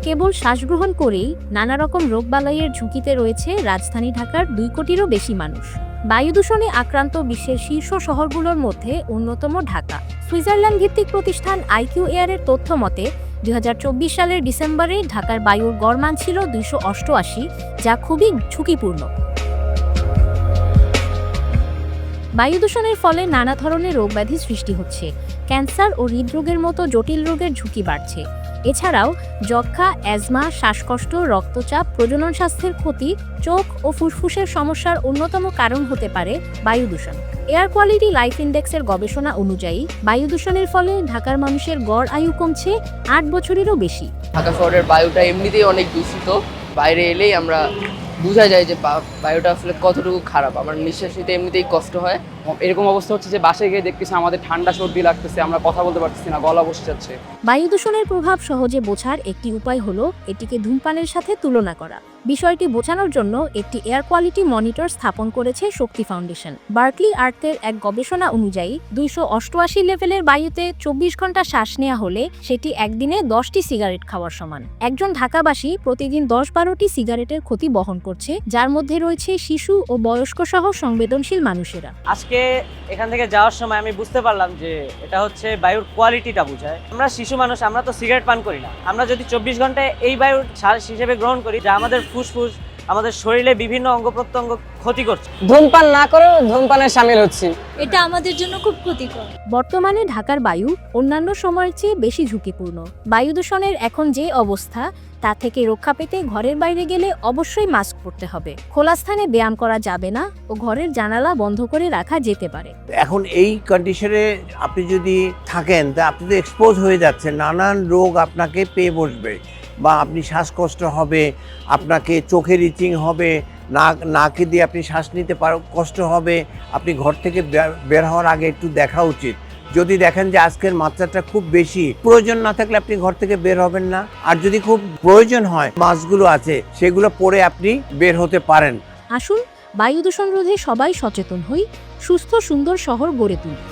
কেবল শ্বাসগ্রহণ করেই নানা রকম রোগবালাইয়ের ঝুঁকিতে রয়েছে রাজধানী ঢাকার ২ কোটিরও বেশি মানুষ। বায়ু দূষণে আক্রান্ত বিশ্বের শীর্ষ শহরগুলোর মধ্যে অন্যতম ঢাকা। সুইজারল্যান্ড ভিত্তিক প্রতিষ্ঠান আইকিউ এয়ারের তথ্য মতে ২০২৪ সালের ডিসেম্বরে ঢাকার বায়ুর গড় মান ছিল ২৮৮, যা খুবই ঝুঁকিপূর্ণ। বায়ু দূষণের ফলে নানা ধরনের রোগব্যাধি সৃষ্টি হচ্ছে। ক্যান্সার ও হৃদরোগের মতো জটিল রোগের ঝুঁকি বাড়ছে। এছাড়াও যক্ষ্মা, অ্যাজমা, শ্বাসকষ্ট, রক্তচাপ, প্রজনন স্বাস্থ্যের ক্ষতি, চোখ ও ফুসফুসের সমস্যার অন্যতম কারণ হতে পারে বায়ু দূষণ। এয়ার কোয়ালিটি লাইফ ইন্ডেক্সের গবেষণা অনুযায়ী বায়ু দূষণের ফলে ঢাকার মানুষের গড় আয়ু কমছে ৮ বছরেরও বেশি। ঢাকা শহরের বায়ুটা এমনিতেই অনেক দূষিত। বাইরে এলেই আমরা বোঝা যায় যে বায়ুটা আসলে কতটুকু খারাপ। আমার নিঃশ্বাস নিতে এমনিতেই কষ্ট হয়। এরকম অবস্থা হচ্ছে যে বাসায় গিয়ে দেখতেছি আমাদের ঠান্ডা সর্দি লাগতেছে, আমরা কথা বলতে পারতেছি না, গলা বসে যাচ্ছে। বায়ু দূষণের প্রভাব সহজে বোঝার একটি উপায় হলো এটিকে ধূমপানের সাথে তুলনা করা। বিষয়টি বোঝানোর জন্য একটি এয়ার কোয়ালিটি মনিটর স্থাপন করেছে শক্তি ফাউন্ডেশন। বার্কলি আর্থের এক গবেষণা অনুযায়ী ২৮৮ লেভেলের বায়ুতে ২৪ ঘন্টা শ্বাস নেওয়া হলে সেটি একদিনে 10টি সিগারেট খাওয়ার সমান। একজন ঢাকাবাসী প্রতিদিন ১০-১২টি সিগারেটের ক্ষতি বহন করছে, যার মধ্যে রয়েছে শিশু ও বয়স্ক সহ সংবেদনশীল মানুষেরা। আজকে এখান থেকে যাওয়ার সময় আমি বুঝতে পারলাম যে এটা হচ্ছে বায়ুর কোয়ালিটিটা বোঝায়। আমরা শিশু মানুষ, আমরা তো সিগারেট পান করি না। আমরা যদি ২৪ ঘন্টায় এই বায়ুর শ্বাস হিসেবে গ্রহণ করি, যা আমাদের ফুসফুস, আমাদের শরীরে বিভিন্ন অঙ্গ প্রত্যঙ্গ ক্ষতি করছে। ধূমপান না করেও ধূমপানে শামিল হচ্ছি, এটা আমাদের জন্য খুব ক্ষতিকর। বর্তমানে ঢাকার বায়ু অন্যান্য সময়ের চেয়ে বেশি ঝুঁকিপূর্ণ। বায়ু দূষণের এখন যে অবস্থা, তা থেকে রক্ষা পেতে ঘরের বাইরে গেলে অবশ্যই মাস্ক পরতে হবে। খোলা স্থানে ব্যায়াম করা যাবে না ও ঘরের জানালা বন্ধ করে রাখা যেতে পারে। এখন এই কন্ডিশনে আপনি যদি থাকেন, তা আপনি তো এক্সপোজ হয়ে যাচ্ছেন, নানান রোগ আপনাকে পেয়ে বসবে, বা আপনি শ্বাসকষ্ট হবে, আপনাকে চোখের ইচিং হবে, নাকে দিয়ে আপনি শ্বাস নিতে কষ্ট হবে। আপনি ঘর থেকে বের হওয়ার আগে একটু দেখা উচিত। যদি দেখেন যে আজকের মাত্রাটা খুব বেশি, প্রয়োজন না থাকলে আপনি ঘর থেকে বের হবেন না। আর যদি খুব প্রয়োজন হয়, মাস্কগুলো আছে সেগুলো পরে আপনি বের হতে পারেন। আসুন বায়ু দূষণ রোধে সবাই সচেতন হই, সুস্থ সুন্দর শহর গড়ে তুলি।